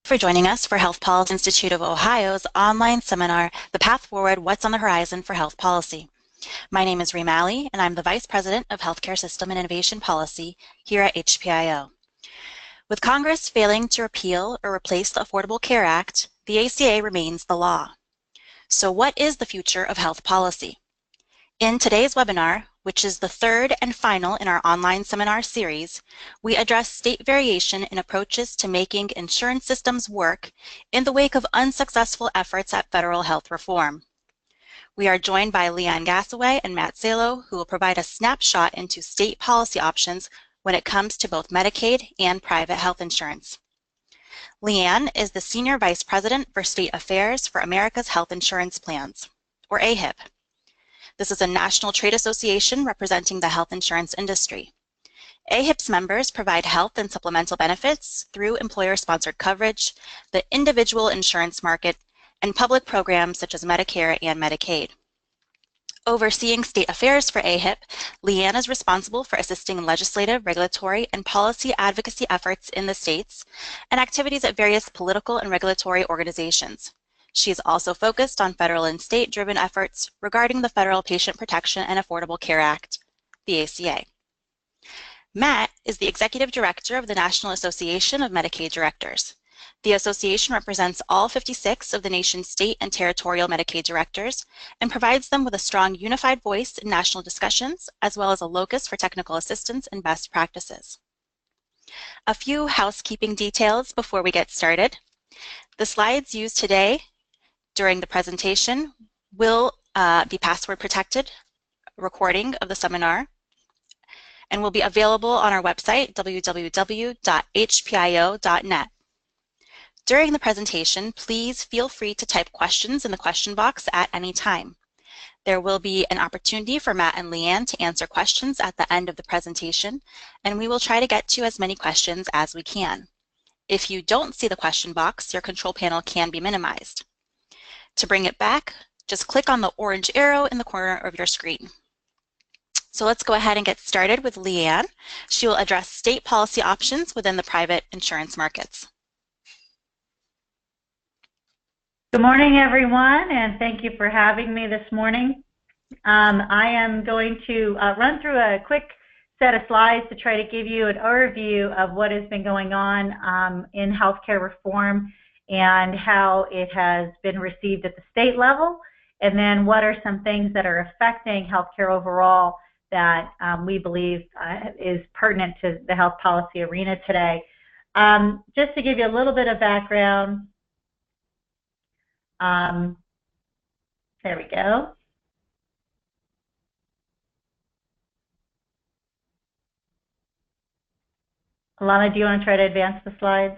For joining us for Health Policy Institute of Ohio's online seminar, The Path Forward, What's on the Horizon for Health Policy. My name is Reem Ali, and I'm the Vice President of Healthcare System and Innovation Policy here at HPIO. With Congress failing to repeal or replace the Affordable Care Act, the AHCA remains the law. So what is the future of health policy? In today's webinar, which is the third and final in our online seminar series, we address state variation in approaches to making insurance systems work in the wake of unsuccessful efforts at federal health reform. We are joined by Leanne Gassaway and Matt Salo, who will provide a snapshot into state policy options when it comes to both Medicaid and private health insurance. Leanne is the Senior Vice President for State Affairs for America's Health Insurance Plans, or AHIP. This is a national trade association representing the health insurance industry. AHIP's members provide health and supplemental benefits through employer-sponsored coverage, the individual insurance market, and public programs such as Medicare and Medicaid. Overseeing state affairs for AHIP, Leanne is responsible for assisting legislative, regulatory, and policy advocacy efforts in the states and activities at various political and regulatory organizations. She is also focused on federal and state-driven efforts regarding the Federal Patient Protection and Affordable Care Act, the AHCA. Matt is the Executive Director of the National Association of Medicaid Directors. The association represents all 56 of the nation's state and territorial Medicaid directors and provides them with a strong unified voice in national discussions, as well as a locus for technical assistance and best practices. A few housekeeping details before we get started. The slides used today during the presentation will be password protected recording of the seminar and will be available on our website, www.hpio.net. During the presentation, please feel free to type questions in the question box at any time. There will be an opportunity for Matt and Leanne to answer questions at the end of the presentation, and we will try to get to as many questions as we can. If you don't see the question box, your control panel can be minimized. To bring it back, just click on the orange arrow in the corner of your screen. So let's go ahead and get started with Leanne. She will address state policy options within the private insurance markets. Good morning, everyone, and thank you for having me this morning. I am going to run through a quick set of slides to try to give you an overview of what has been going on in healthcare reform and how it has been received at the state level, and then what are some things that are affecting healthcare overall that we believe is pertinent to the health policy arena today. Just to give you a little bit of background, there we go. Alana, do you want to try to advance the slides?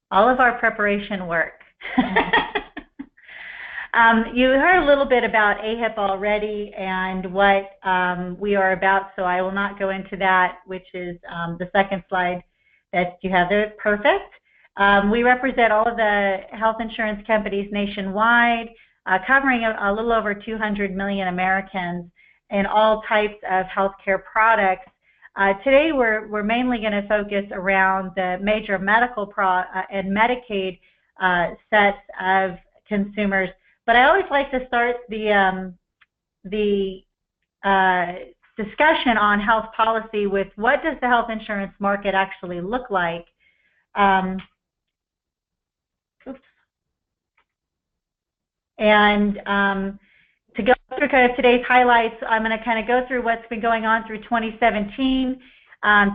All of our preparation work. You heard a little bit about AHIP already and what we are about, so I will not go into that, which is the second slide that you have there. Perfect. We represent all of the health insurance companies nationwide, covering a little over 200 million Americans in all types of healthcare products. Today, we're mainly going to focus around the major medical and Medicaid sets of consumers. But I always like to start the discussion on health policy with what does the health insurance market actually look like? To go through kind of today's highlights, I'm going to kind of go through what's been going on through 2017,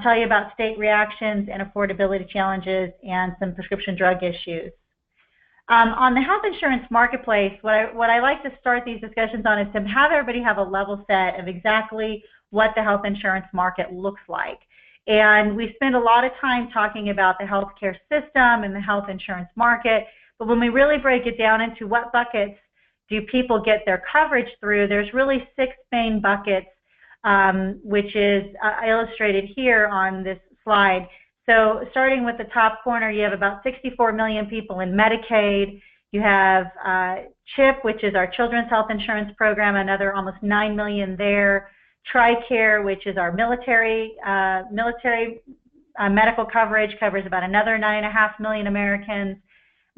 tell you about state reactions and affordability challenges and some prescription drug issues. On the health insurance marketplace, what I like to start these discussions on is to have everybody have a level set of exactly what the health insurance market looks like. And we spend a lot of time talking about the healthcare system and the health insurance market, but when we really break it down into what buckets do people get their coverage through, there's really 6 main buckets, which is illustrated here on this slide. So starting with the top corner, you have about 64 million people in Medicaid. You have CHIP, which is our Children's Health Insurance Program, another almost 9 million there. TRICARE, which is our military medical coverage, covers about another 9.5 million Americans.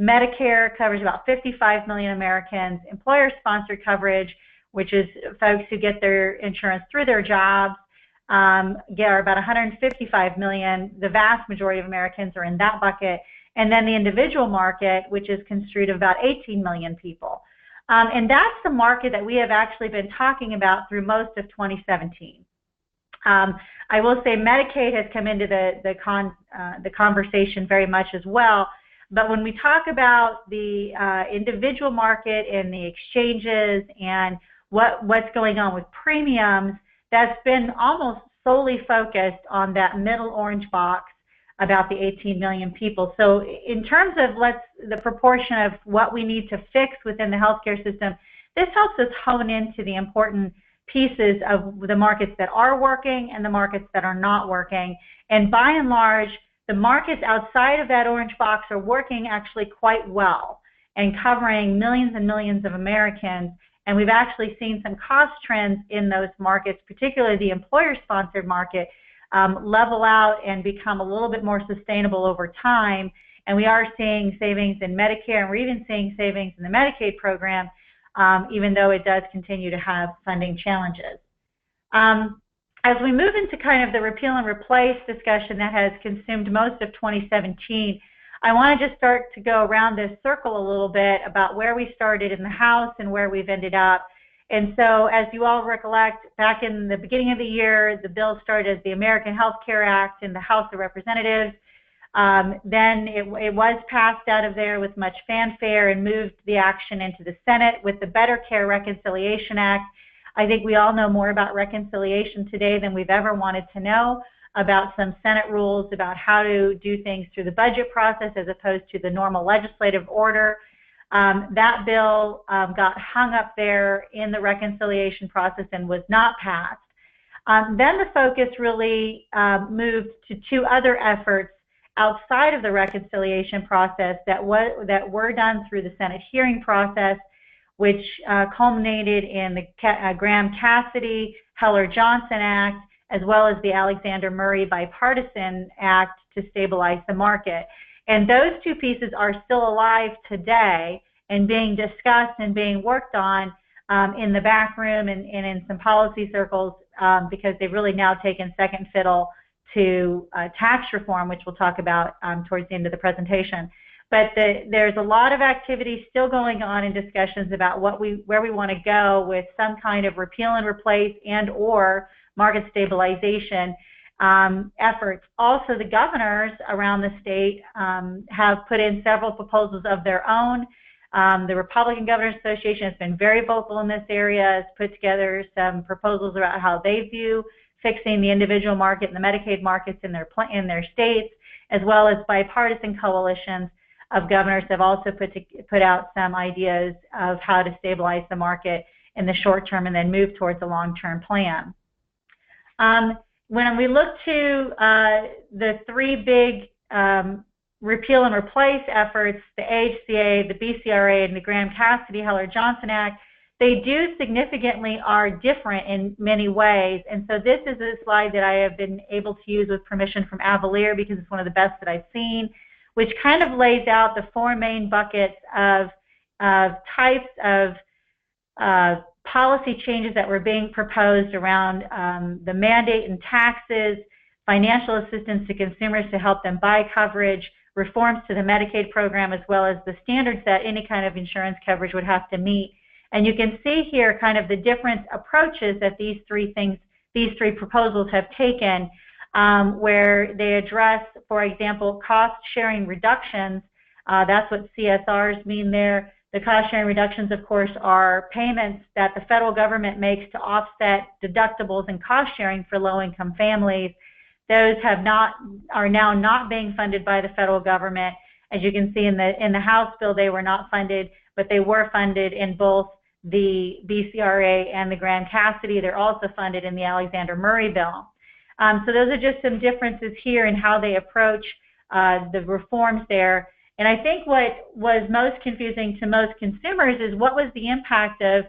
Medicare covers about 55 million Americans. Employer-sponsored coverage, which is folks who get their insurance through their jobs, are about 155 million. The vast majority of Americans are in that bucket. And then the individual market, which is construed of about 18 million people. And that's the market that we have actually been talking about through most of 2017. I will say Medicaid has come into the conversation very much as well. But when we talk about the individual market and the exchanges and what's going on with premiums, that's been almost solely focused on that middle orange box about the 18 million people. So in terms of the proportion of what we need to fix within the healthcare system, this helps us hone into the important pieces of the markets that are working and the markets that are not working. And by and large, the markets outside of that orange box are working actually quite well and covering millions and millions of Americans. And we've actually seen some cost trends in those markets, particularly the employer-sponsored market, level out and become a little bit more sustainable over time. And we are seeing savings in Medicare, and we're even seeing savings in the Medicaid program, even though it does continue to have funding challenges. As we move into kind of the repeal and replace discussion that has consumed most of 2017, I want to just start to go around this circle a little bit about where we started in the House and where we've ended up. And so, as you all recollect, back in the beginning of the year, the bill started as the American Health Care Act in the House of Representatives. Then it was passed out of there with much fanfare and moved the action into the Senate with the Better Care Reconciliation Act. I think we all know more about reconciliation today than we've ever wanted to know, about some Senate rules about how to do things through the budget process as opposed to the normal legislative order. That bill got hung up there in the reconciliation process and was not passed. Then the focus really moved to two other efforts outside of the reconciliation process that were done through the Senate hearing process, which culminated in the Graham-Cassidy, Heller-Johnson Act, as well as the Alexander Murray Bipartisan Act to stabilize the market. And those two pieces are still alive today and being discussed and being worked on in the back room and in some policy circles because they've really now taken second fiddle to tax reform, which we'll talk about towards the end of the presentation. But there's a lot of activity still going on in discussions about where we want to go with some kind of repeal and replace and or market stabilization efforts. Also, the governors around the state have put in several proposals of their own. The Republican Governors Association has been very vocal in this area, has put together some proposals about how they view fixing the individual market and the Medicaid markets in their states, as well as bipartisan coalitions of governors have also put out some ideas of how to stabilize the market in the short term and then move towards a long-term plan. When we look to the three big repeal and replace efforts, the AHCA, the BCRA, and the Graham-Cassidy Heller-Johnson Act, they do significantly are different in many ways. And so this is a slide that I have been able to use with permission from Avalier because it's one of the best that I've seen, which kind of lays out the four main buckets of types of policy changes that were being proposed around the mandate and taxes, financial assistance to consumers to help them buy coverage, reforms to the Medicaid program, as well as the standards that any kind of insurance coverage would have to meet. And you can see here kind of the different approaches that these three proposals have taken, where they address, for example, cost-sharing reductions. That's what CSRs mean there. The cost-sharing reductions, of course, are payments that the federal government makes to offset deductibles and cost-sharing for low-income families. Those are now not being funded by the federal government. As you can see in the House bill, they were not funded, but they were funded in both the BCRA and the Graham-Cassidy. They're also funded in the Alexander Murray bill. So those are just some differences here in how they approach the reforms there. And I think what was most confusing to most consumers is what was the impact of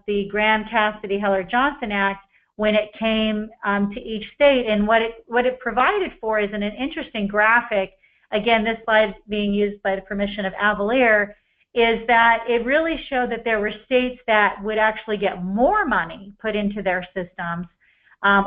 the Graham-Cassidy Heller-Johnson Act when it came to each state. And what it provided for is an interesting graphic. Again, this slide being used by the permission of Avalier, is that it really showed that there were states that would actually get more money put into their systems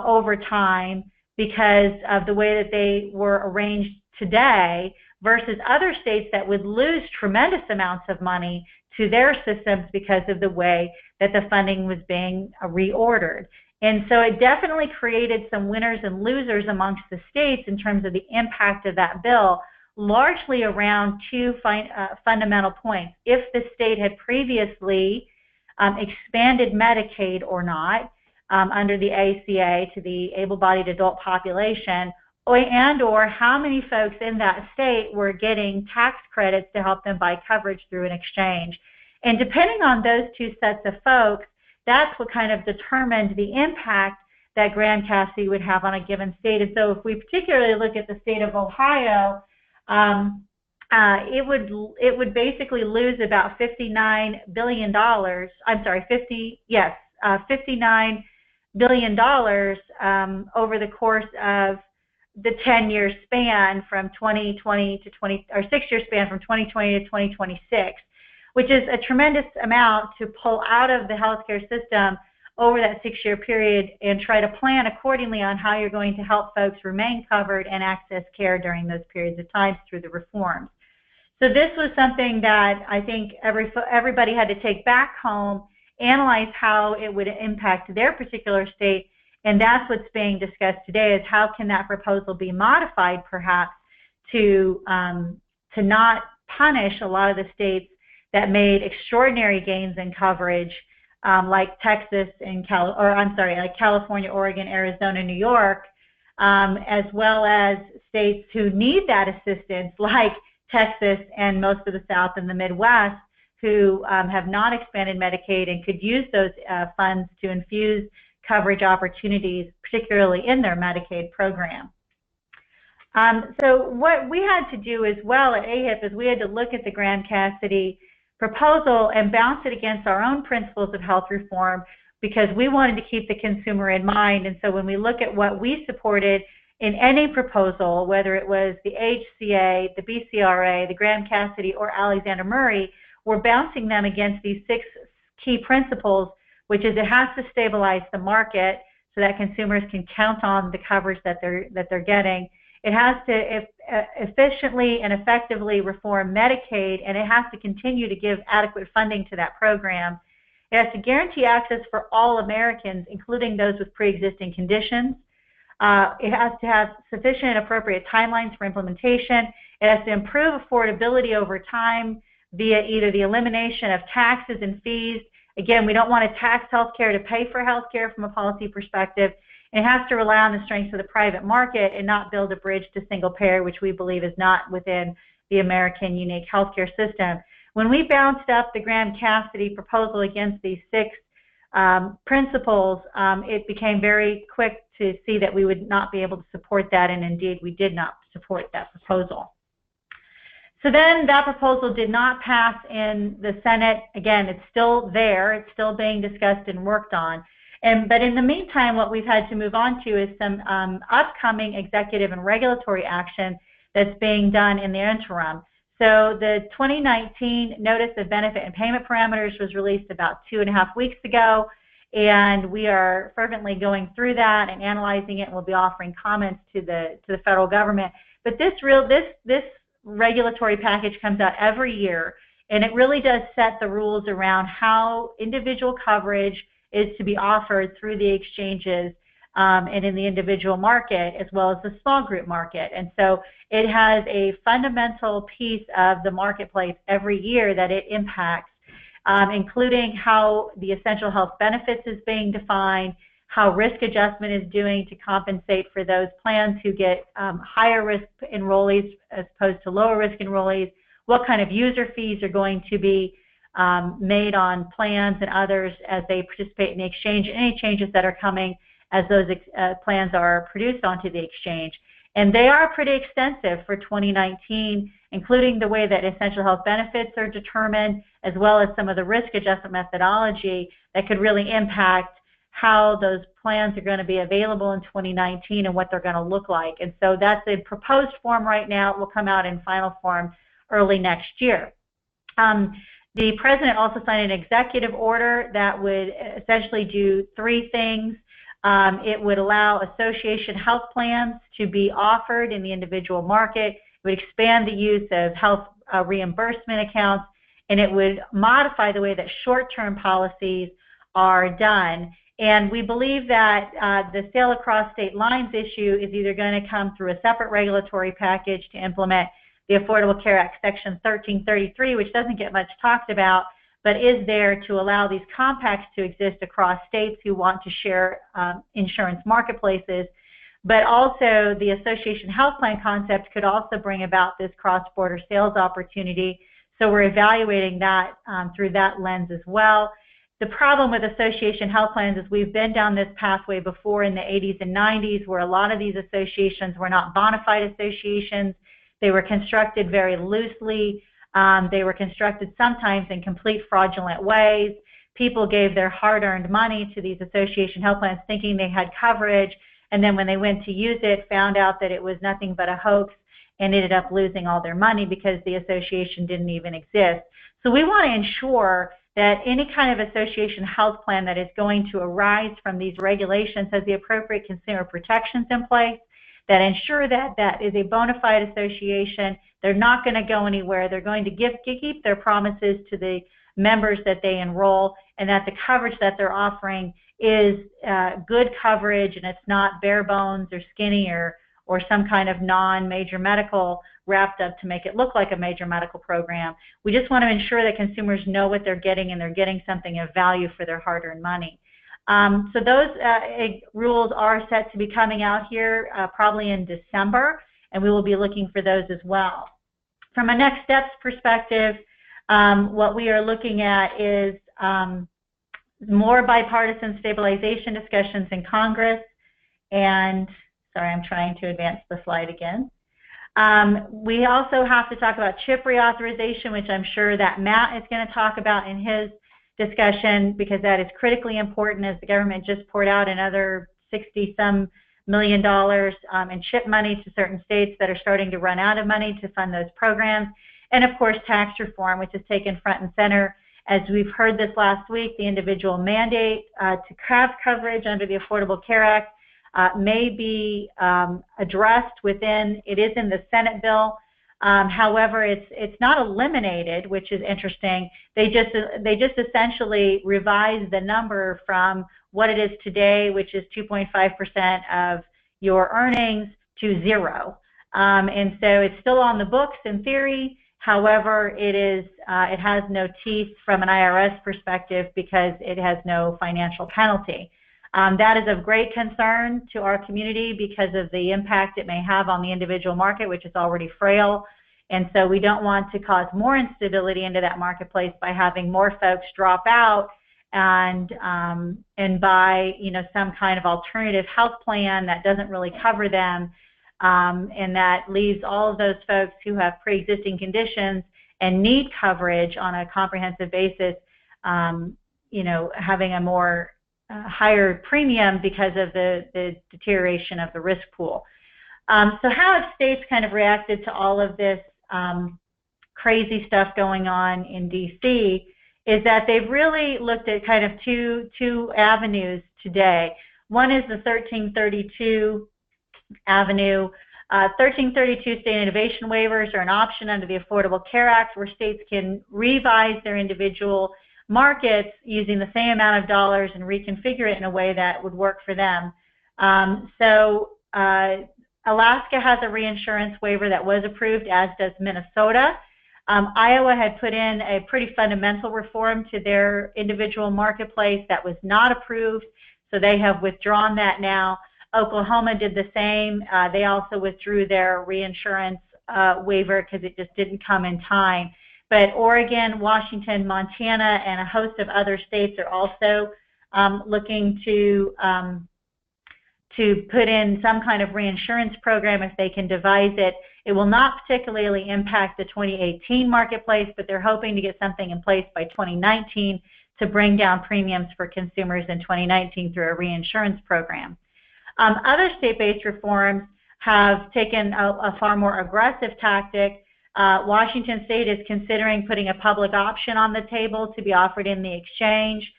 over time because of the way that they were arranged today, versus other states that would lose tremendous amounts of money to their systems because of the way that the funding was being reordered. And so it definitely created some winners and losers amongst the states in terms of the impact of that bill, largely around two fundamental points. If the state had previously expanded Medicaid or not under the AHCA to the able-bodied adult population, or how many folks in that state were getting tax credits to help them buy coverage through an exchange. And depending on those two sets of folks, that's what kind of determined the impact that Graham-Cassidy would have on a given state. And so if we particularly look at the state of Ohio, it would basically lose about $59 billion. I'm sorry, $59 billion over the course of the 10-year span from 2020 to 6-year span from 2020 to 2026, which is a tremendous amount to pull out of the healthcare system over that 6-year period and try to plan accordingly on how you're going to help folks remain covered and access care during those periods of time through the reforms. So this was something that I think everybody had to take back home, analyze how it would impact their particular state, and that's what's being discussed today, is how can that proposal be modified perhaps to not punish a lot of the states that made extraordinary gains in coverage, like Texas and like California, Oregon, Arizona, New York, as well as states who need that assistance, like Texas and most of the South and the Midwest, who have not expanded Medicaid and could use those funds to infuse coverage opportunities, particularly in their Medicaid program. So what we had to do as well at AHIP is we had to look at the Graham-Cassidy proposal and bounce it against our own principles of health reform, because we wanted to keep the consumer in mind. And so when we look at what we supported in any proposal, whether it was the AHCA, the BCRA, the Graham-Cassidy, or Alexander Murray, we're bouncing them against these 6 key principles, which is it has to stabilize the market so that consumers can count on the coverage that they're getting. It has to efficiently and effectively reform Medicaid, and it has to continue to give adequate funding to that program. It has to guarantee access for all Americans, including those with pre-existing conditions. It has to have sufficient and appropriate timelines for implementation. It has to improve affordability over time via either the elimination of taxes and fees. Again, we don't want to tax healthcare to pay for healthcare from a policy perspective. And it has to rely on the strengths of the private market and not build a bridge to single payer, which we believe is not within the American unique healthcare system. When we bounced up the Graham-Cassidy proposal against these 6 principles, it became very quick to see that we would not be able to support that, and indeed we did not support that proposal. So then that proposal did not pass in the Senate. Again, it's still there. It's still being discussed and worked on. But in the meantime, what we've had to move on to is some upcoming executive and regulatory action that's being done in the interim. So the 2019 Notice of Benefit and Payment Parameters was released about 2.5 weeks ago, and we are fervently going through that and analyzing it, and we'll be offering comments to the federal government. But this regulatory package comes out every year, and it really does set the rules around how individual coverage is to be offered through the exchanges and in the individual market, as well as the small group market. And so it has a fundamental piece of the marketplace every year that it impacts, including how the essential health benefits is being defined, how risk adjustment is doing to compensate for those plans who get higher risk enrollees as opposed to lower risk enrollees, what kind of user fees are going to be made on plans and others as they participate in the exchange, any changes that are coming as those plans are produced onto the exchange. And they are pretty extensive for 2019, including the way that essential health benefits are determined, as well as some of the risk adjustment methodology that could really impact how those plans are going to be available in 2019 and what they're going to look like. And so that's a proposed form right now. It will come out in final form early next year. The president also signed an executive order that would essentially do three things. It would allow association health plans to be offered in the individual market. It would expand the use of health reimbursement accounts, and it would modify the way that short-term policies are done. And we believe that the sale across state lines issue is either going to come through a separate regulatory package to implement the Affordable Care Act Section 1333, which doesn't get much talked about, but is there to allow these compacts to exist across states who want to share insurance marketplaces. But also the association health plan concept could also bring about this cross-border sales opportunity. So we're evaluating that through that lens as well. The problem with association health plans is we've been down this pathway before in the 80s and 90s, where a lot of these associations were not bona fide associations. They were constructed very loosely. They were constructed sometimes in complete fraudulent ways. People gave their hard-earned money to these association health plans thinking they had coverage, and then when they went to use it, found out that it was nothing but a hoax and ended up losing all their money because the association didn't even exist. So we want to ensure that any kind of association health plan that is going to arise from these regulations has the appropriate consumer protections in place that ensure that that is a bona fide association. They're not going to go anywhere. They're going to keep their promises to the members that they enroll, and that the coverage that they're offering is good coverage, and it's not bare bones or skinny or some kind of non-major medical wrapped up to make it look like a major medical program. We just want to ensure that consumers know what they're getting and they're getting something of value for their hard-earned money. So those rules are set to be coming out here probably in December, and we will be looking for those as well. From a next steps perspective, what we are looking at is more bipartisan stabilization discussions in Congress. And sorry, I'm trying to advance the slide again. We also have to talk about CHIP reauthorization, which I'm sure that Matt is going to talk about in his discussion, because that is critically important as the government just poured out another $60-some million in CHIP money to certain states that are starting to run out of money to fund those programs. And of course, tax reform, which is taken front and center. As we've heard this last week, the individual mandate to have coverage under the Affordable Care Act may be addressed within, it is in the Senate bill. However, it's not eliminated, which is interesting. They just essentially revised the number from what it is today, which is 2.5% of your earnings, to 0. And so it's still on the books in theory. However, it has no teeth from an IRS perspective because it has no financial penalty. That is of great concern to our community because of the impact it may have on the individual market, which is already frail. And so we don't want to cause more instability into that marketplace by having more folks drop out and buy, some kind of alternative health plan that doesn't really cover them, and that leaves all of those folks who have pre-existing conditions and need coverage on a comprehensive basis, having a more higher premium because of the deterioration of the risk pool. So how have states kind of reacted to all of this crazy stuff going on in DC is that they've really looked at kind of two avenues today. One is the 1332 avenue. 1332 state innovation waivers are an option under the Affordable Care Act where states can revise their individual markets using the same amount of dollars and reconfigure it in a way that would work for them. Alaska has a reinsurance waiver that was approved, as does Minnesota. Iowa had put in a pretty fundamental reform to their individual marketplace that was not approved, so they have withdrawn that now. Oklahoma did the same. They also withdrew their reinsurance waiver because it just didn't come in time. But Oregon, Washington, Montana, and a host of other states are also looking to put in some kind of reinsurance program if they can devise it. It will not particularly impact the 2018 marketplace, but they're hoping to get something in place by 2019 to bring down premiums for consumers in 2019 through a reinsurance program. Other state-based reforms have taken a far more aggressive tactic. Washington State is considering putting a public option on the table to be offered in the exchange.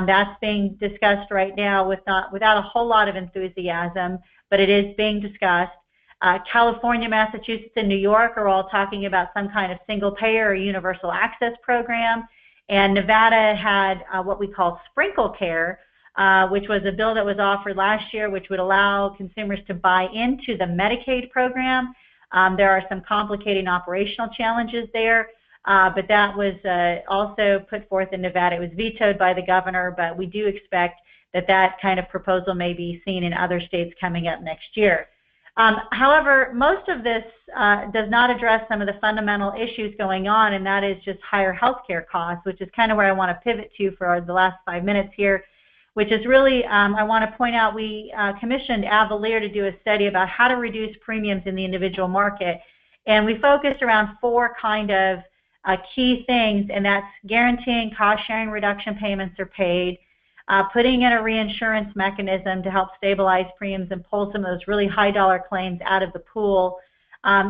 That's being discussed right now without a whole lot of enthusiasm, but it is being discussed. California, Massachusetts, and New York are all talking about some kind of single-payer or universal access program. And Nevada had what we call Sprinkle Care, which was a bill that was offered last year, which would allow consumers to buy into the Medicaid program. There are some complicating operational challenges there, but that was also put forth in Nevada. It was vetoed by the governor, but we do expect that that kind of proposal may be seen in other states coming up next year. However, most of this does not address some of the fundamental issues going on, and that is just higher healthcare costs, which is kind of where I want to pivot to for the last 5 minutes here, which is really, I want to point out, we commissioned Avalier to do a study about how to reduce premiums in the individual market, and we focused around 4 kind of key things, and that's guaranteeing cost-sharing reduction payments are paid, putting in a reinsurance mechanism to help stabilize premiums and pull some of those really high-dollar claims out of the pool,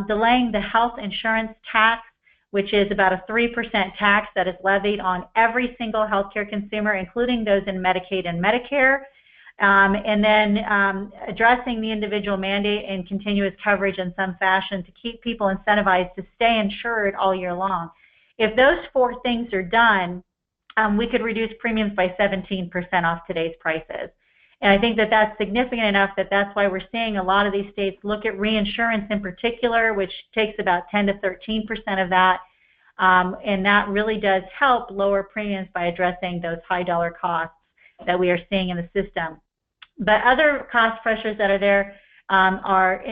delaying the health insurance tax, which is about a 3% tax that is levied on every single healthcare consumer, including those in Medicaid and Medicare, and then addressing the individual mandate and continuous coverage in some fashion to keep people incentivized to stay insured all year long. If those 4 things are done, we could reduce premiums by 17% off today's prices. And I think that that's significant enough that that's why we're seeing a lot of these states look at reinsurance in particular, which takes about 10 to 13% of that. And that really does help lower premiums by addressing those high dollar costs that we are seeing in the system. But other cost pressures that are there are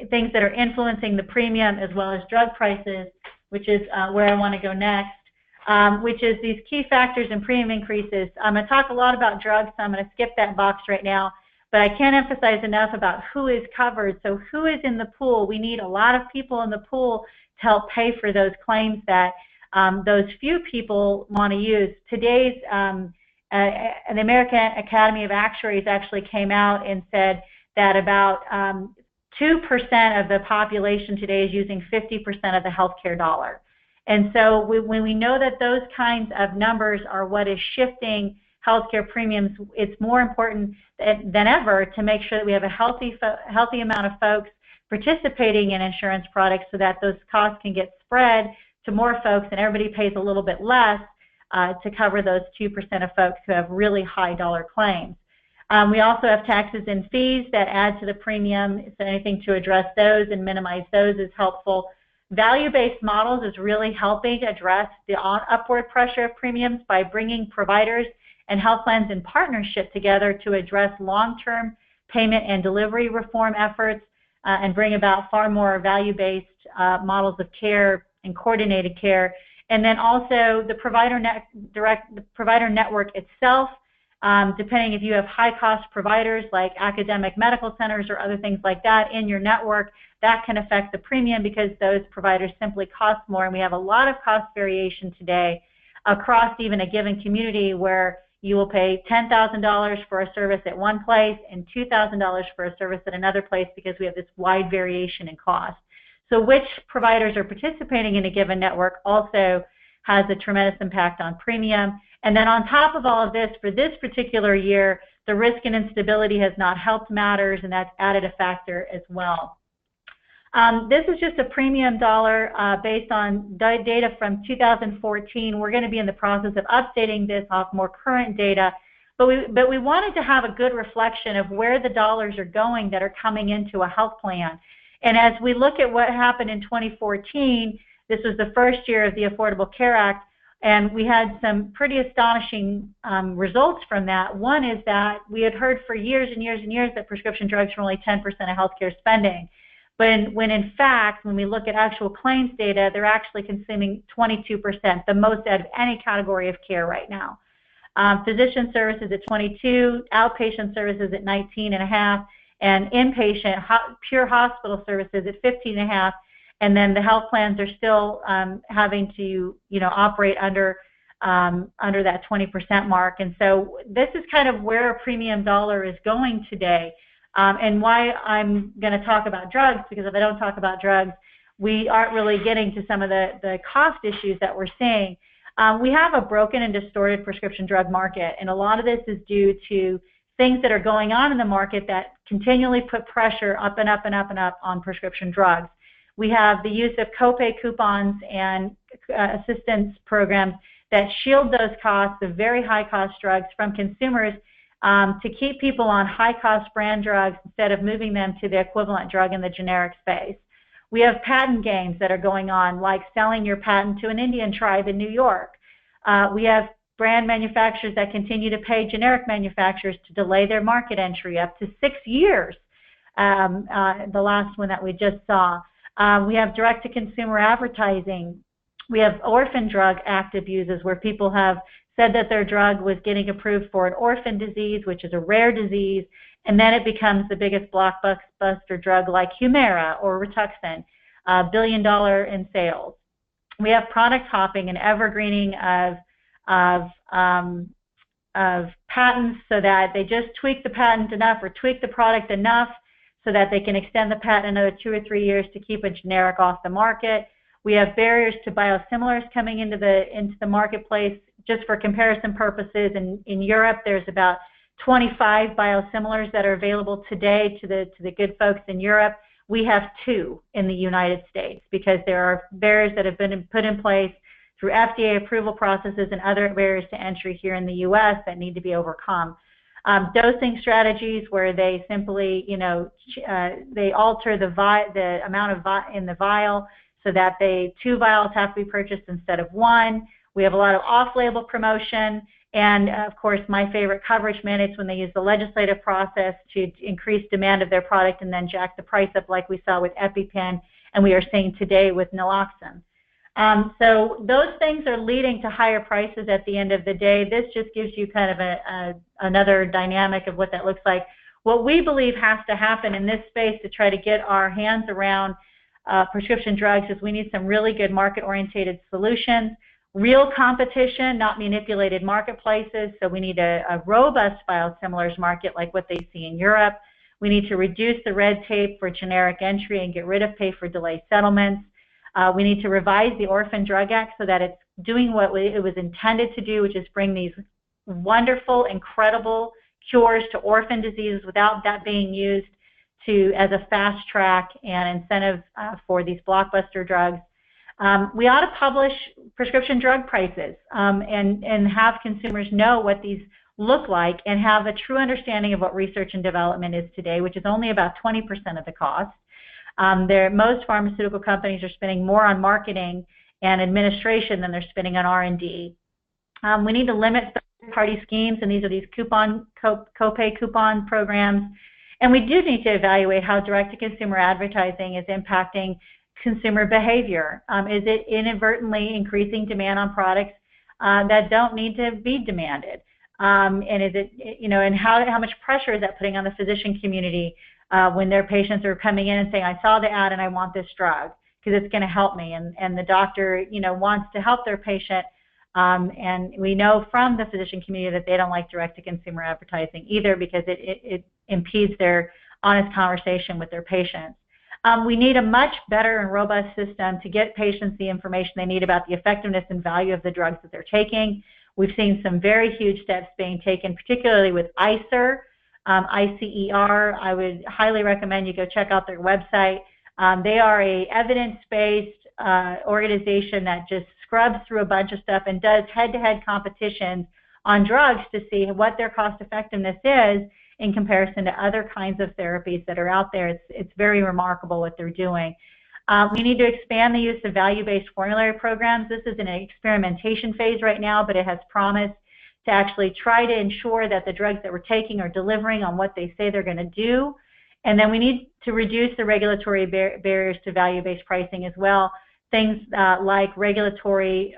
things that are influencing the premium as well as drug prices, which is where I want to go next. Which is these key factors in premium increases. I'm going to talk a lot about drugs, so I'm going to skip that box right now, but I can't emphasize enough about who is covered. So who is in the pool? We need a lot of people in the pool to help pay for those claims that those few people want to use. Today's, the American Academy of Actuaries actually came out and said that about 2% of the population today is using 50% of the healthcare dollar. And so when we know that those kinds of numbers are what is shifting healthcare premiums, it's more important than ever to make sure that we have a healthy amount of folks participating in insurance products so that those costs can get spread to more folks and everybody pays a little bit less to cover those 2% of folks who have really high dollar claims. We also have taxes and fees that add to the premium, so anything to address those and minimize those is helpful. Value-based models is really helping to address the upward pressure of premiums by bringing providers and health plans in partnership together to address long-term payment and delivery reform efforts and bring about far more value-based models of care and coordinated care. And then also the provider network itself, depending if you have high-cost providers like academic medical centers or other things like that in your network, that can affect the premium because those providers simply cost more. And we have a lot of cost variation today across even a given community where you will pay $10,000 for a service at one place and $2,000 for a service at another place because we have this wide variation in cost. So which providers are participating in a given network also has a tremendous impact on premium. And then on top of all of this, for this particular year, the risk and instability has not helped matters, and that's added a factor as well. This is just a premium dollar based on data from 2014. We're going to be in the process of updating this off more current data, but we wanted to have a good reflection of where the dollars are going that are coming into a health plan. And as we look at what happened in 2014, this was the first year of the Affordable Care Act, and we had some pretty astonishing results from that. One is that we had heard for years and years and years that prescription drugs were only 10% of healthcare spending. But when in fact, when we look at actual claims data, they're actually consuming 22%, the most out of any category of care right now. Physician services at 22, outpatient services at 19.5, and inpatient pure hospital services at 15.5. And then the health plans are still having to, operate under under that 20% mark. And so this is kind of where a premium dollar is going today, and why I'm going to talk about drugs, because if I don't talk about drugs, we aren't really getting to some of the cost issues that we're seeing. We have a broken and distorted prescription drug market, and a lot of this is due to things that are going on in the market that continually put pressure up and up and up and up on prescription drugs. We have the use of copay coupons and assistance programs that shield those costs of very high-cost drugs from consumers to keep people on high-cost brand drugs instead of moving them to the equivalent drug in the generic space. We have patent games that are going on, like selling your patent to an Indian tribe in New York. We have brand manufacturers that continue to pay generic manufacturers to delay their market entry up to 6 years, the last one that we just saw. We have direct-to-consumer advertising. We have Orphan Drug Act abuses where people have said that their drug was getting approved for an orphan disease, which is a rare disease, and then it becomes the biggest blockbuster drug like Humira or Rituxan, $1 billion in sales. We have product hopping and evergreening of patents so that they just tweak the patent enough or tweak the product enough so that they can extend the patent another 2 or 3 years to keep a generic off the market. We have barriers to biosimilars coming into the marketplace. Just for comparison purposes, in Europe, there's about 25 biosimilars that are available today to the good folks in Europe. We have 2 in the United States because there are barriers that have been put in place through FDA approval processes and other barriers to entry here in the U.S. that need to be overcome. Dosing strategies where they simply, they alter the amount in the vial so that 2 vials have to be purchased instead of 1. We have a lot of off-label promotion, and of course, my favorite, coverage mandates, when they use the legislative process to increase demand of their product and then jack the price up, like we saw with EpiPen, and we are seeing today with naloxone. So those things are leading to higher prices at the end of the day. This just gives you kind of another dynamic of what that looks like. What we believe has to happen in this space to try to get our hands around prescription drugs is we need some really good market-oriented solutions. Real competition, not manipulated marketplaces. So we need a robust biosimilars market like what they see in Europe. We need to reduce the red tape for generic entry and get rid of pay for delay settlements. We need to revise the Orphan Drug Act so that it's doing what it was intended to do, which is bring these wonderful, incredible cures to orphan diseases without that being used as a fast track and incentive for these blockbuster drugs. We ought to publish prescription drug prices and have consumers know what these look like and have a true understanding of what research and development is today, which is only about 20% of the cost. Most pharmaceutical companies are spending more on marketing and administration than they're spending on R&D. We need to limit third-party schemes, and these are these copay coupon programs. And we do need to evaluate how direct-to-consumer advertising is impacting consumer behavior. Is it inadvertently increasing demand on products that don't need to be demanded? And is it, and how much pressure is that putting on the physician community when their patients are coming in and saying, I saw the ad and I want this drug because it's going to help me, and the doctor, wants to help their patient, and we know from the physician community that they don't like direct-to-consumer advertising either because it impedes their honest conversation with their patients. We need a much better and robust system to get patients the information they need about the effectiveness and value of the drugs that they're taking. We've seen some very huge steps being taken, particularly with ICER, ICER. I would highly recommend you go check out their website. They are a evidence-based organization that just scrubs through a bunch of stuff and does head-to-head competitions on drugs to see what their cost effectiveness is in comparison to other kinds of therapies that are out there. It's very remarkable what they're doing. We need to expand the use of value-based formulary programs. This is in an experimentation phase right now, but it has promised to actually try to ensure that the drugs that we're taking are delivering on what they say they're going to do. And then we need to reduce the regulatory barriers to value-based pricing as well. Things like regulatory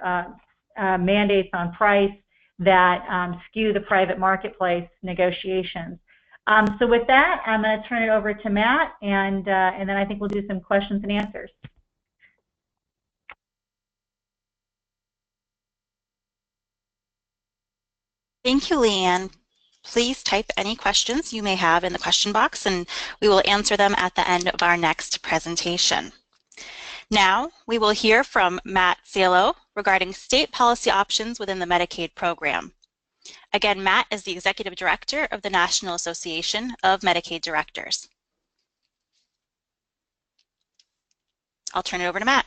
mandates on price that skew the private marketplace negotiations. So with that, I'm going to turn it over to Matt, and then I think we'll do some questions and answers. Thank you, Leanne. Please type any questions you may have in the question box, and we will answer them at the end of our next presentation. Now, we will hear from Matt Cielo regarding state policy options within the Medicaid program. Again, Matt is the Executive Director of the National Association of Medicaid Directors. I'll turn it over to Matt.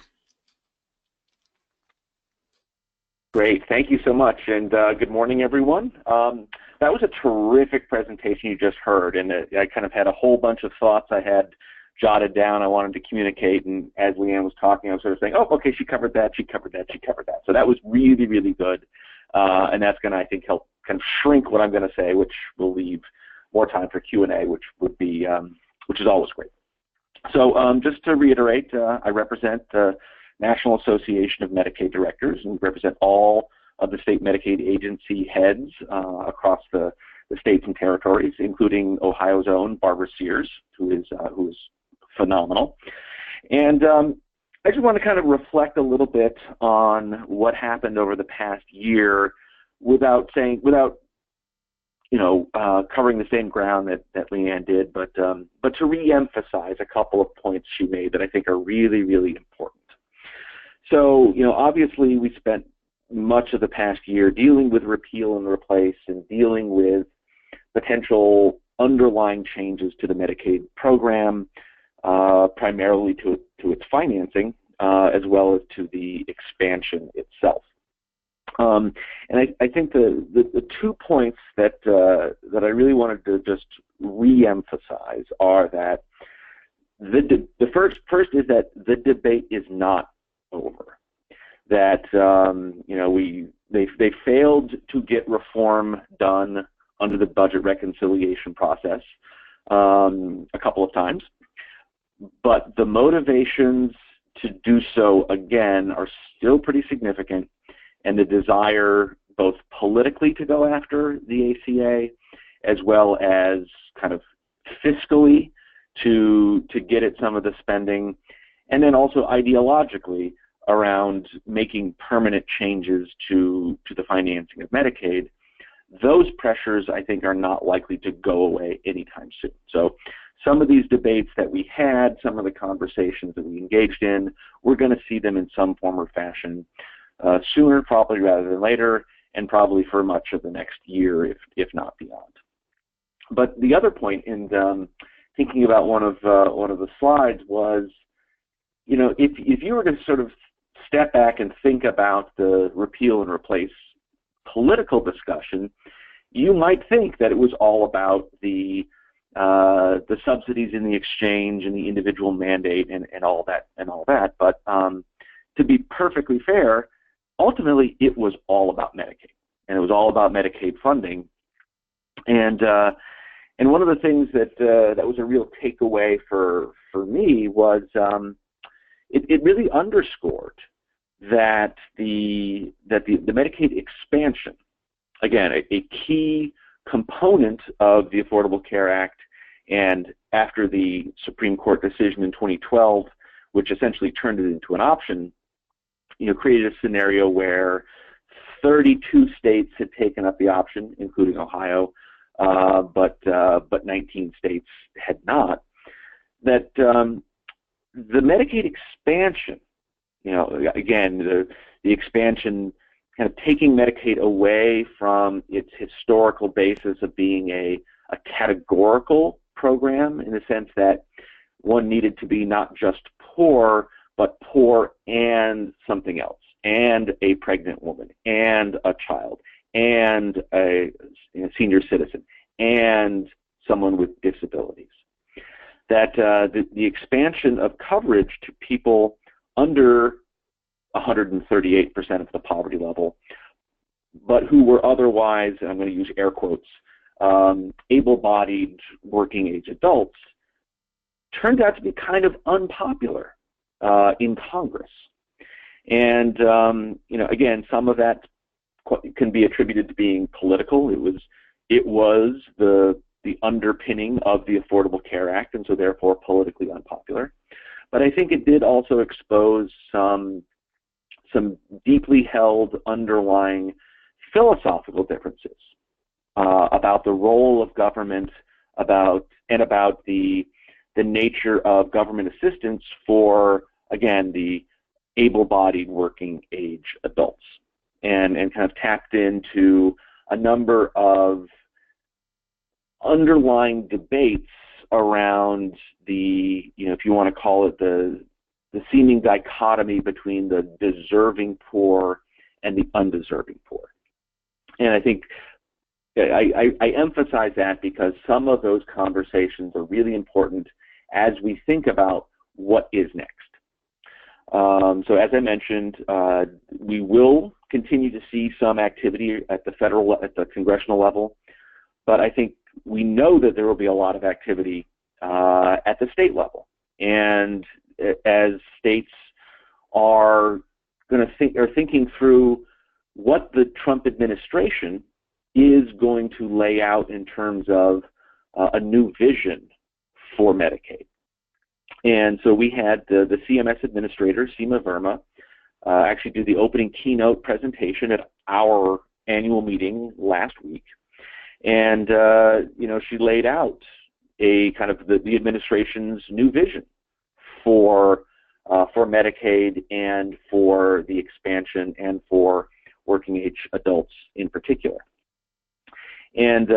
Great, thank you so much, and good morning, everyone. That was a terrific presentation you just heard, and I kind of had a whole bunch of thoughts I had jotted down I wanted to communicate, and as Leanne was talking, I was sort of saying, oh, okay, she covered that, she covered that, she covered that. So that was really, really good, and that's going to, I think, help kind of shrink what I'm going to say, which will leave more time for Q&A, which would be, which is always great. So just to reiterate, I represent the National Association of Medicaid Directors and represent all of the state Medicaid agency heads across the states and territories, including Ohio's own Barbara Sears, who is phenomenal. And I just want to kind of reflect a little bit on what happened over the past year without you know, covering the same ground that Leanne did, but to re-emphasize a couple of points she made that I think are really, really important. So, you know, obviously we spent much of the past year dealing with repeal and replace and dealing with potential underlying changes to the Medicaid program, primarily to its financing, as well as to the expansion itself. And I think the 2 points that I really wanted to just re-emphasize are that the first is that the debate is not over. That you know, they failed to get reform done under the budget reconciliation process a couple of times, but the motivations to do so again are still pretty significant, and the desire both politically to go after the ACA as well as kind of fiscally to get at some of the spending, and then also ideologically around making permanent changes to the financing of Medicaid. Those pressures, I think, are not likely to go away anytime soon. So some of these debates that we had, some of the conversations that we engaged in, we're going to see them in some form or fashion sooner, probably rather than later, and probably for much of the next year, if not beyond. But the other point in thinking about one of the slides was, you know, if you were to sort of step back and think about the repeal and replace political discussion, you might think that it was all about the subsidies in the exchange and the individual mandate and all that. But to be perfectly fair, ultimately it was all about Medicaid, and it was all about Medicaid funding. And one of the things that was a real takeaway for me was it really underscored that the Medicaid expansion, again, a key component of the Affordable Care Act, and after the Supreme Court decision in 2012, which essentially turned it into an option, you know, created a scenario where 32 states had taken up the option, including Ohio, but 19 states had not. That the Medicaid expansion, you know, again, the expansion kind of taking Medicaid away from its historical basis of being a categorical program, in the sense that one needed to be not just poor, but poor and something else, and a pregnant woman, and a child, and a senior citizen, and someone with disabilities. That the expansion of coverage to people under 138% of the poverty level, but who were otherwise, and I'm going to use air quotes, able-bodied working-age adults, turned out to be kind of unpopular in Congress. And you know, again, some of that can be attributed to being political. It was the underpinning of the Affordable Care Act, and so therefore politically unpopular. But I think it did also expose some deeply held underlying philosophical differences about the role of government, about the nature of government assistance for, again, the able-bodied working age adults, and kind of tapped into a number of underlying debates around the, if you want to call it the seeming dichotomy between the deserving poor and the undeserving poor. And I think I emphasize that because some of those conversations are really important as we think about what is next. So as I mentioned, we will continue to see some activity at the congressional level, but I think we know that there will be a lot of activity at the state level. And as states are thinking through what the Trump administration is going to lay out in terms of a new vision for Medicaid. And so we had the CMS administrator, Seema Verma, actually do the opening keynote presentation at our annual meeting last week. And, she laid out a kind of the administration's new vision for Medicaid and for the expansion and for working age adults in particular. And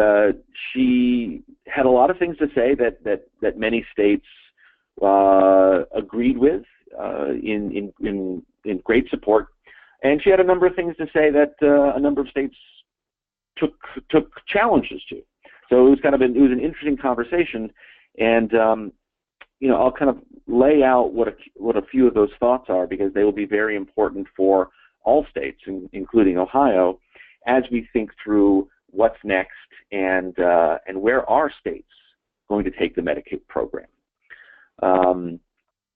she had a lot of things to say that many states agreed with in great support, and she had a number of things to say that a number of states took challenges to. So it was an interesting conversation, and I'll kind of lay out what a few of those thoughts are, because they will be very important for all states, including Ohio, as we think through what's next and where are states going to take the Medicaid program.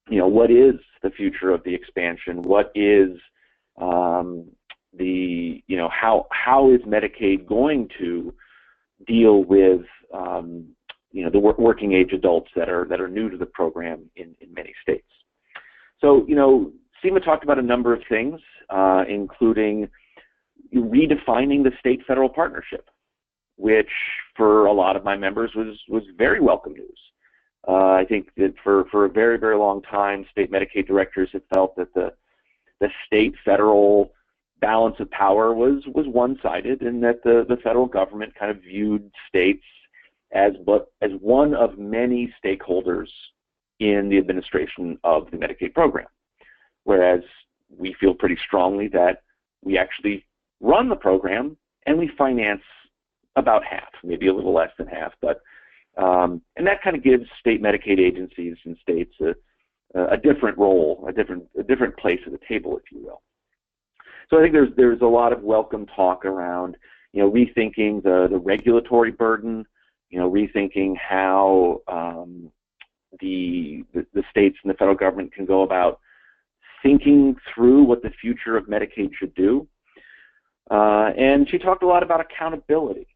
What is the future of the expansion? What is how is Medicaid going to deal with the working age adults that are new to the program in many states? So Seema talked about a number of things, including redefining the state-federal partnership, which for a lot of my members was very welcome news. I think that for a very, very long time, state Medicaid directors have felt that the state-federal balance of power was one-sided, and that the federal government kind of viewed states as one of many stakeholders in the administration of the Medicaid program, whereas we feel pretty strongly that we actually run the program and we finance about half, maybe a little less than half, but and that kind of gives state Medicaid agencies and states a different role, a different place at the table, if you will. So I think there's a lot of welcome talk around rethinking the regulatory burden, rethinking how the states and the federal government can go about thinking through what the future of Medicaid should do. And she talked a lot about accountability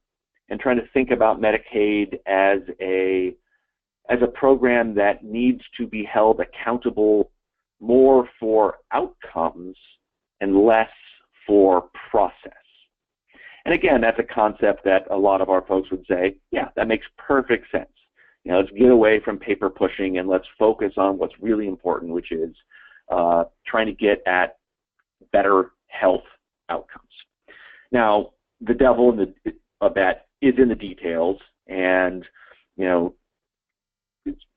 and trying to think about Medicaid as a program that needs to be held accountable more for outcomes and less for process. And again, that's a concept that a lot of our folks would say, yeah, that makes perfect sense. Let's get away from paper pushing and let's focus on what's really important, which is trying to get at better health outcomes. Now, the devil of that is in the details, and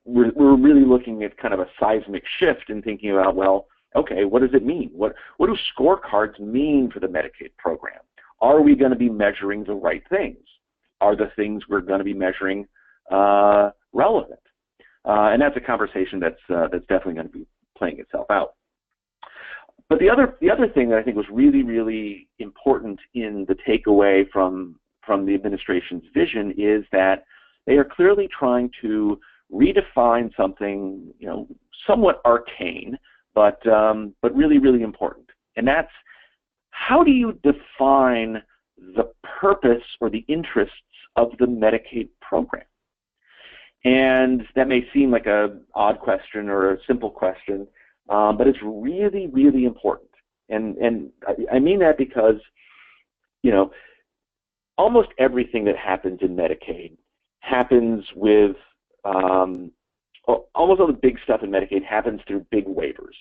we're really looking at kind of a seismic shift in thinking about, well, okay, what does it mean? What do scorecards mean for the Medicaid program? Are we going to be measuring the right things? Are the things we're going to be measuring relevant? And that's a conversation that's definitely going to be playing itself out. But the other thing that I think was really, really important in the takeaway from the administration's vision is that they are clearly trying to redefine something, somewhat arcane, but really, really important. And that's, how do you define the purpose or the interests of the Medicaid program? And that may seem like an odd question or a simple question, but it's really, really important. And I mean that because, almost everything that happens in Medicaid happens with, almost all the big stuff in Medicaid happens through big waivers,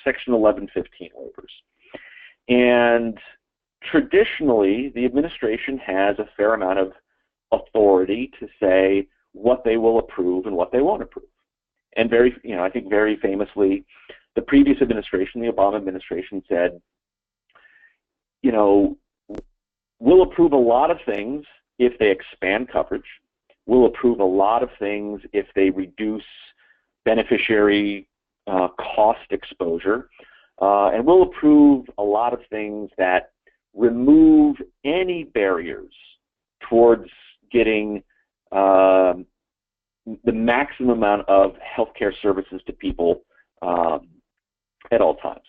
Section 1115 waivers. And traditionally, the administration has a fair amount of authority to say what they will approve and what they won't approve. And I think very famously, the previous administration, the Obama administration, said, we'll approve a lot of things if they expand coverage. We'll approve a lot of things if they reduce beneficiary cost exposure. And we'll approve a lot of things that remove any barriers towards getting the maximum amount of healthcare services to people at all times.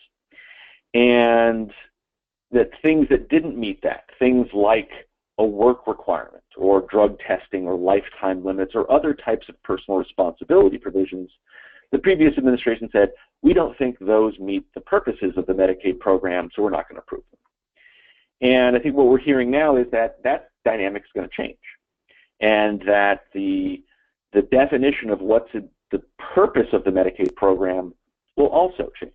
And that things that didn't meet that, things like a work requirement or drug testing or lifetime limits or other types of personal responsibility provisions, the previous administration said, we don't think those meet the purposes of the Medicaid program, so we're not going to approve them. And I think what we're hearing now is that that dynamic is going to change, and that the definition of what's the purpose of the Medicaid program will also change.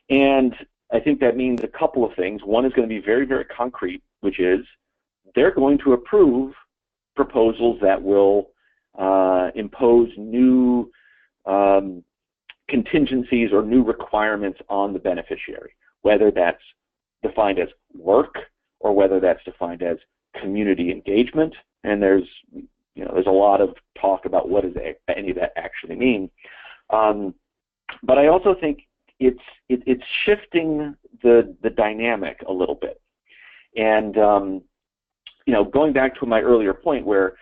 And I think that means a couple of things. One is going to be very, very concrete, which is they're going to approve proposals that will impose new contingencies or new requirements on the beneficiary, whether that's defined as work or whether that's defined as community engagement. And there's a lot of talk about what does any of that actually mean. But I also think it's shifting the dynamic a little bit. And going back to my earlier point where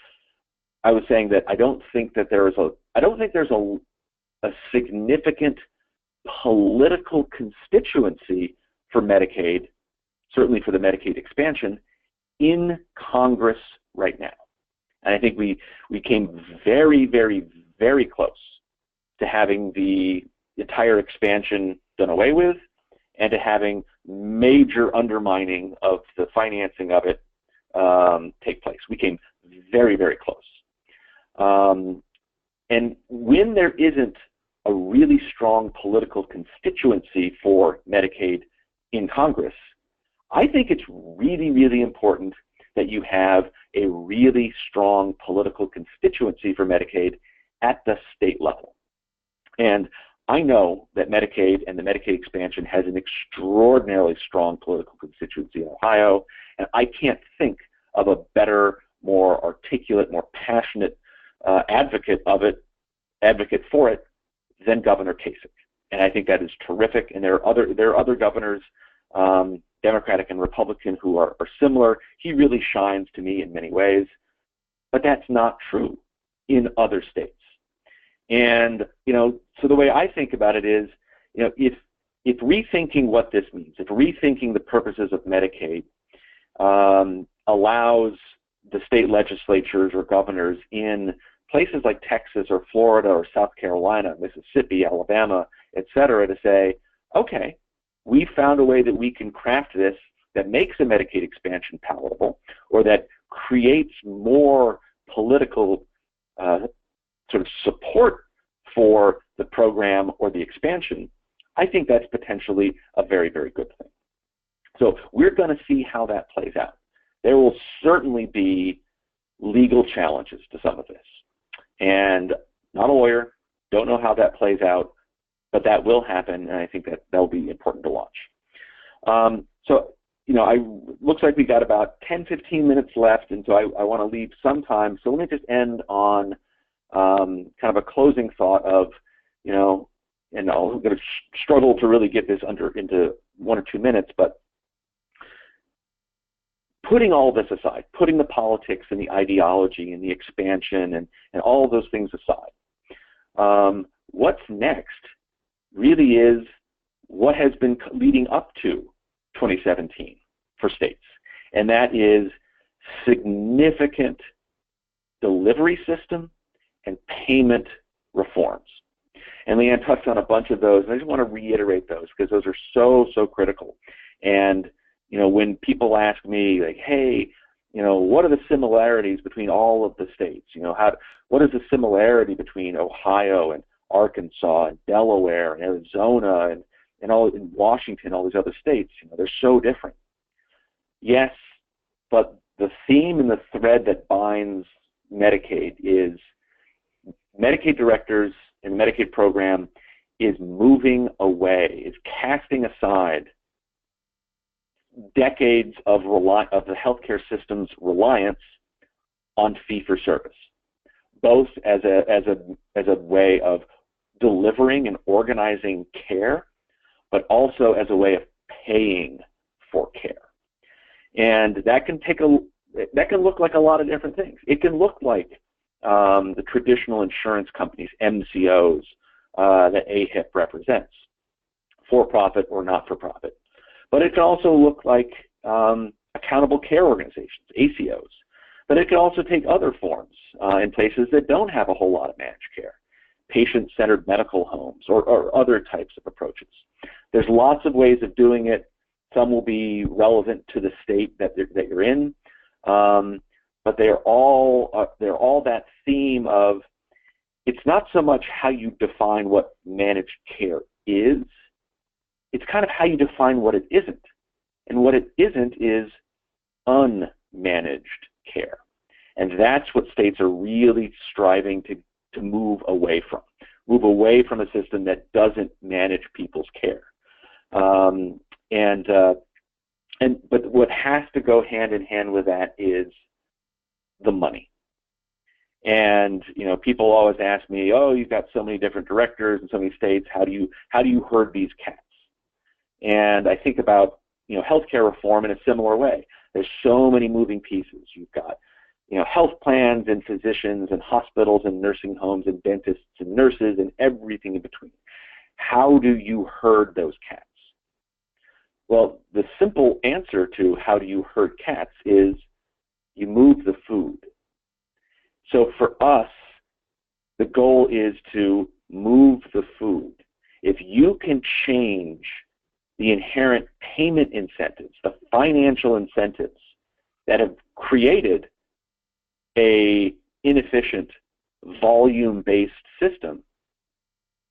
I was saying that I don't think there's a significant political constituency for Medicaid, certainly for the Medicaid expansion, in Congress right now. And I think we came very, very, very close to having the entire expansion done away with and to having major undermining of the financing of it take place. We came very, very close. And when there isn't a really strong political constituency for Medicaid in Congress, I think it's really, really important that you have a really strong political constituency for Medicaid at the state level. And I know that Medicaid and the Medicaid expansion has an extraordinarily strong political constituency in Ohio, and I can't think of a better, more articulate, more passionate advocate for it than Governor Kasich. And I think that is terrific. And there are other governors, Democratic and Republican, who are similar. He really shines to me in many ways, but that's not true in other states. And so the way I think about it is, if rethinking what this means, if rethinking the purposes of Medicaid allows the state legislatures or governors in places like Texas or Florida or South Carolina, Mississippi, Alabama, et cetera, to say, okay, we found a way that we can craft this that makes the Medicaid expansion palatable, or that creates more political sort of support for the program or the expansion, I think that's potentially a very, very good thing. So we're going to see how that plays out. There will certainly be legal challenges to some of this. And not a lawyer, don't know how that plays out, but that will happen, and I think that'll be important to watch. Looks like we got about 10, 15 minutes left, and so I want to leave some time. So let me just end on kind of a closing thought of, and I'm going to struggle to really get this into 1 or 2 minutes, but putting all this aside, putting the politics and the ideology and the expansion and all of those things aside, what's next really is what has been leading up to 2017 for states, and that is significant delivery system and payment reforms. And Leanne touched on a bunch of those, and I just want to reiterate those because those are so, so critical. And when people ask me, like, hey, what are the similarities between all of the states? What is the similarity between Ohio and Arkansas and Delaware and Arizona and all in Washington, all these other states? They're so different. Yes, but the theme and the thread that binds Medicaid is Medicaid directors in the Medicaid program is moving away, is casting aside decades of the healthcare system's reliance on fee-for-service, both as a way of delivering and organizing care, but also as a way of paying for care. And that can look like a lot of different things. It can look like the traditional insurance companies, MCOs, that AHIP represents, for-profit or not-for-profit. But it can also look like accountable care organizations, ACOs. But it can also take other forms in places that don't have a whole lot of managed care, patient-centered medical homes or other types of approaches. There's lots of ways of doing it. Some will be relevant to the state that you're in, but they're all that theme of, it's not so much how you define what managed care is, it's kind of how you define what it isn't. And what it isn't is unmanaged care. And that's what states are really striving to move away from a system that doesn't manage people's care. But what has to go hand in hand with that is the money. And people always ask me, oh, you've got so many different directors in so many states, how do you herd these cats? And I think about healthcare reform in a similar way. There's so many moving pieces. You've got health plans and physicians and hospitals and nursing homes and dentists and nurses and everything in between. How do you herd those cats? Well, the simple answer to how do you herd cats is you move the food. So for us, the goal is to move the food. If you can change the inherent payment incentives, the financial incentives that have created a inefficient volume-based system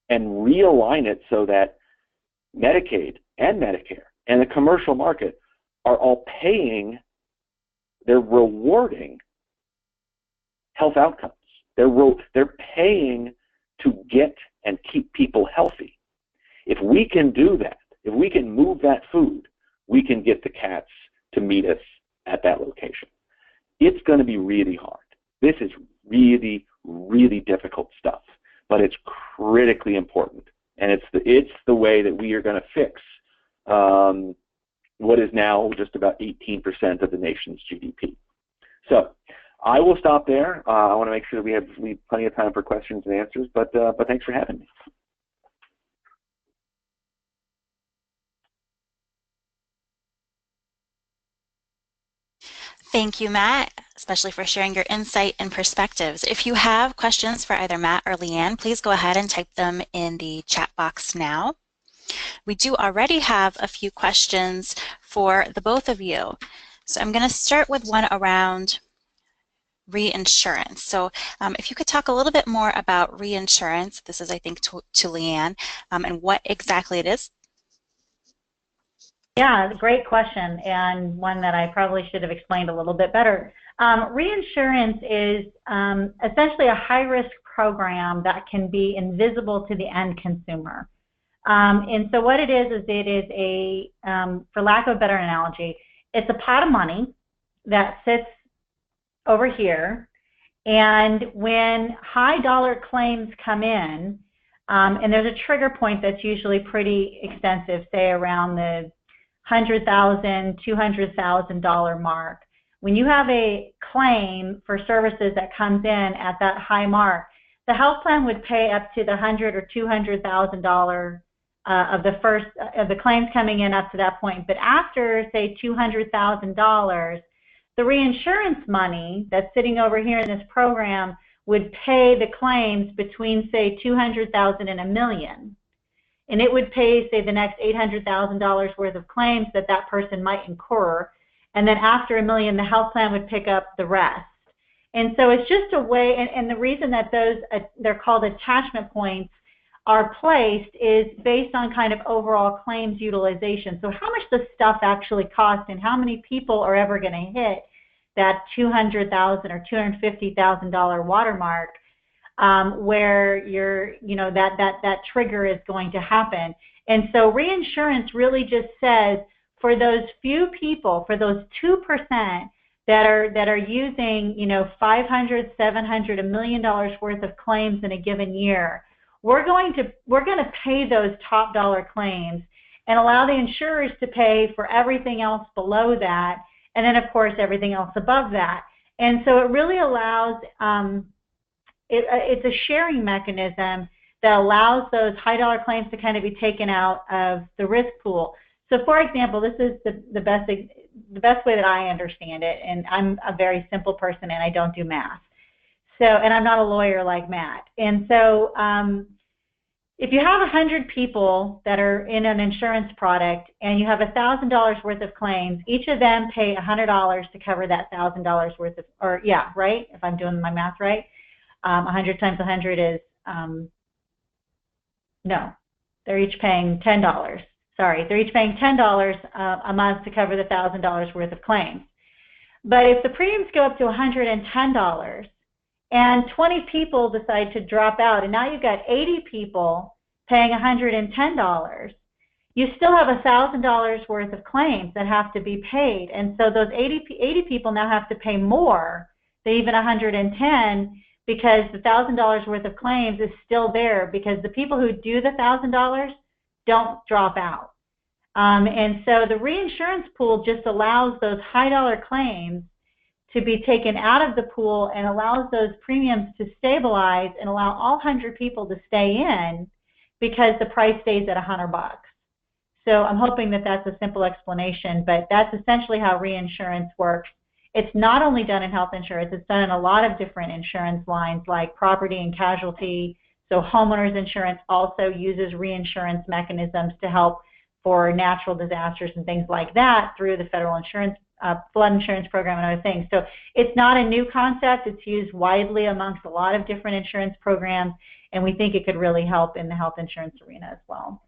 and realign it so that Medicaid and Medicare and the commercial market are all paying, they're rewarding health outcomes. They're paying to get and keep people healthy. If we can do that, if we can move that food, we can get the cats to meet us at that location. It's going to be really hard. This is really, really difficult stuff, but it's critically important. And it's the way that we are going to fix what is now just about 18% of the nation's GDP. So I will stop there. I want to make sure that we leave plenty of time for questions and answers, but thanks for having me. Thank you, Matt, especially for sharing your insight and perspectives. If you have questions for either Matt or Leanne, please go ahead and type them in the chat box now. We do already have a few questions for the both of you. So I'm going to start with one around reinsurance. So if you could talk a little bit more about reinsurance, this is, I think, to Leanne, and what exactly it is. Yeah, great question, and one that I probably should have explained a little bit better. Reinsurance is essentially a high-risk program that can be invisible to the end consumer. And so what it is a, for lack of a better analogy, it's a pot of money that sits over here, and when high-dollar claims come in, and there's a trigger point that's usually pretty extensive, say around the $100,000, $200,000 mark. When you have a claim for services that comes in at that high mark, the health plan would pay up to the $100,000 or $200,000 of the claims coming in up to that point. But after, say, $200,000, the reinsurance money that's sitting over here in this program would pay the claims between, say, $200,000 and $1 million. And it would pay, say, the next $800,000 worth of claims that person might incur. and then after $1 million, the health plan would pick up the rest. And so it's just a way, and the reason that those, they're called attachment points, are placed is based on kind of overall claims utilization. So how much the stuff actually costs and how many people are ever going to hit that $200,000 or $250,000 watermark, where that trigger is going to happen. And so reinsurance really just says for those few people, for those 2% that are using, $500, $700, $1 million worth of claims in a given year, we're going to pay those top dollar claims and allow the insurers to pay for everything else below that, and then of course everything else above that. And so it really allows, it's a sharing mechanism that allows those high dollar claims to kind of be taken out of the risk pool. So for example, this is the best way that I understand it, and I'm a very simple person and I don't do math. So, and I'm not a lawyer like Matt. And so if you have 100 people that are in an insurance product and you have $1,000 worth of claims, each of them pay $100 to cover that $1,000 worth of, or yeah, right? If I'm doing my math right. 100 times 100 is, no, they're each paying $10. Sorry, they're each paying $10 a month to cover the $1,000 worth of claims. But if the premiums go up to $110, and 20 people decide to drop out, and now you've got 80 people paying $110, you still have $1,000 worth of claims that have to be paid. And so those 80 people now have to pay more than even 110 because the $1,000 worth of claims is still there because the people who do the $1,000 don't drop out. And so the reinsurance pool just allows those high dollar claims to be taken out of the pool and allows those premiums to stabilize and allow all 100 people to stay in because the price stays at $100. So I'm hoping that that's a simple explanation, but that's essentially how reinsurance works. It's not only done in health insurance, it's done in a lot of different insurance lines like property and casualty. So homeowners insurance also uses reinsurance mechanisms to help for natural disasters and things like that through the federal insurance flood insurance program and other things. So it's not a new concept. It's used widely amongst a lot of different insurance programs, and we think it could really help in the health insurance arena as well.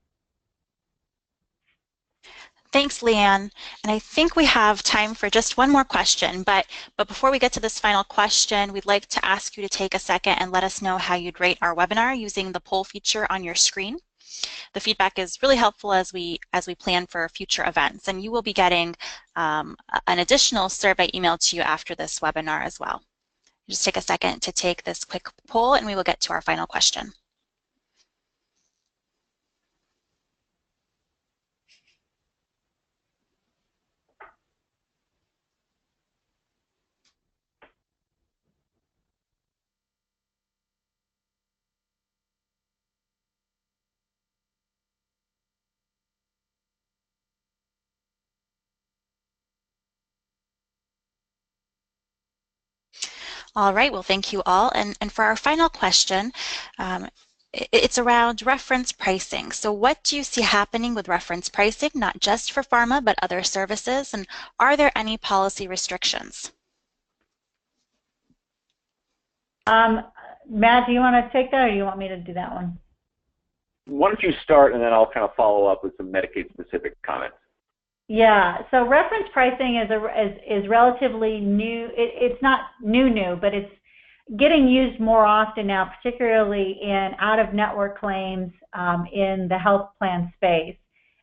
Thanks, Leanne. And I think we have time for just one more question, but before we get to this final question, we'd like to ask you to take a second and let us know how you'd rate our webinar using the poll feature on your screen. The feedback is really helpful as we plan for future events, and you will be getting an additional survey emailed to you after this webinar as well. Just take a second to take this quick poll and we will get to our final question. All right, well, thank you all. And for our final question, it's around reference pricing. So what do you see happening with reference pricing, not just for pharma, but other services? And are there any policy restrictions? Matt, do you want to take that or do you want me to do that one? Why don't you start and then I'll kind of follow up with some Medicaid-specific comments. Yeah, so reference pricing is relatively new. It's not new, but it's getting used more often now, particularly in out-of-network claims in the health plan space.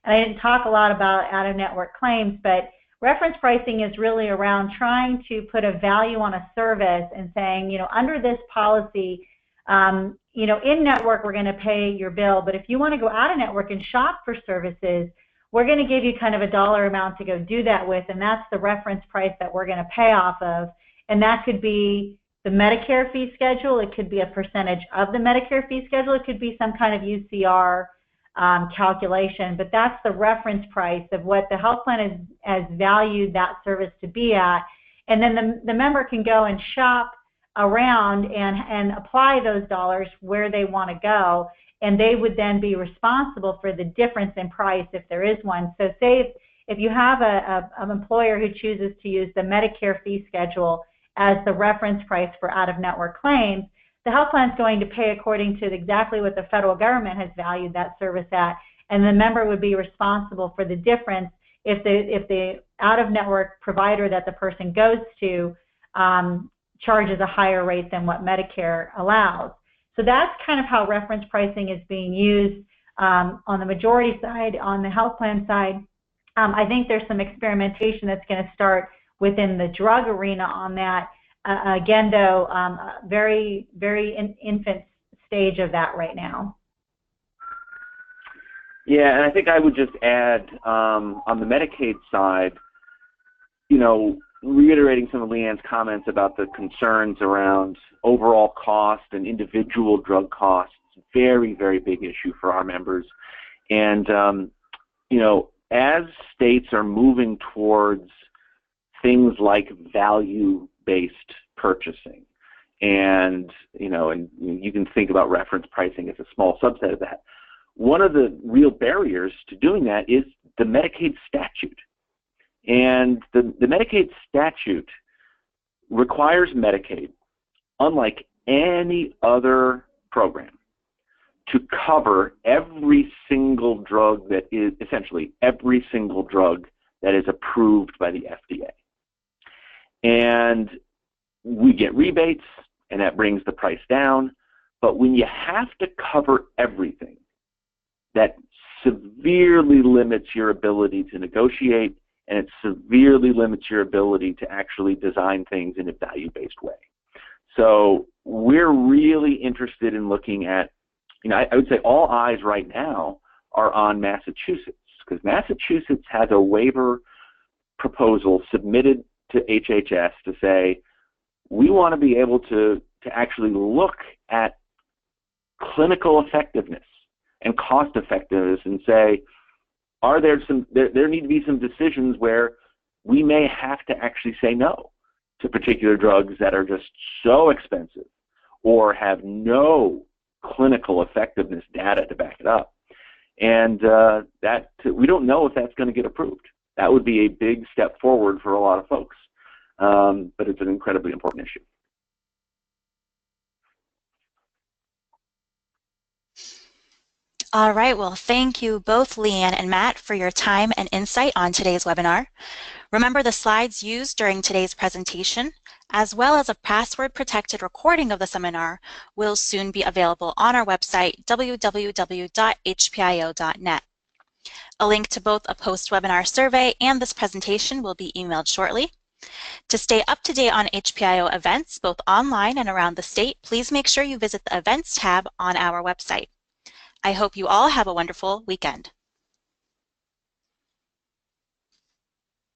And I didn't talk a lot about out-of-network claims, but reference pricing is really around trying to put a value on a service and saying, under this policy, in-network we're going to pay your bill, but if you want to go out-of-network and shop for services, we're going to give you kind of a dollar amount to go do that with, and that's the reference price that we're going to pay off of. And that could be the Medicare fee schedule. It could be a percentage of the Medicare fee schedule. It could be some kind of UCR calculation, but that's the reference price of what the health plan has valued that service to be at. And then the member can go and shop around and apply those dollars where they want to go, and they would then be responsible for the difference in price if there is one. So say if you have an employer who chooses to use the Medicare fee schedule as the reference price for out-of-network claims, the health plan is going to pay according to exactly what the federal government has valued that service at, and the member would be responsible for the difference if the out-of-network provider that the person goes to charges a higher rate than what Medicare allows. So that's kind of how reference pricing is being used on the majority side. On the health plan side, I think there's some experimentation that's going to start within the drug arena on that. Again, though, very infant stage of that right now. Yeah, and I think I would just add on the Medicaid side, you know, reiterating some of Leanne's comments about the concerns around overall cost and individual drug costs. Very, very big issue for our members. And, you know, as states are moving towards things like value-based purchasing, and, you know, and you can think about reference pricing as a small subset of that. One of the real barriers to doing that is the Medicaid statute. And the Medicaid statute requires Medicaid, unlike any other program, to cover every single drug that is, essentially every single drug that is approved by the FDA. And we get rebates, and that brings the price down. But when you have to cover everything, that severely limits your ability to negotiate, and it severely limits your ability to actually design things in a value-based way. So we're really interested in looking at, you know, I would say all eyes right now are on Massachusetts, because Massachusetts has a waiver proposal submitted to HHS to say, we want to be able to actually look at clinical effectiveness and cost effectiveness and say, are there there need to be some decisions where we may have to actually say no to particular drugs that are just so expensive or have no clinical effectiveness data to back it up. And that we don't know if that's going to get approved. That would be a big step forward for a lot of folks, but it's an incredibly important issue. All right, well, thank you both, Leanne and Matt, for your time and insight on today's webinar. Remember, the slides used during today's presentation, as well as a password-protected recording of the seminar, will soon be available on our website, www.hpio.net. A link to both a post-webinar survey and this presentation will be emailed shortly. To stay up to date on HPIO events, both online and around the state, please make sure you visit the Events tab on our website. I hope you all have a wonderful weekend.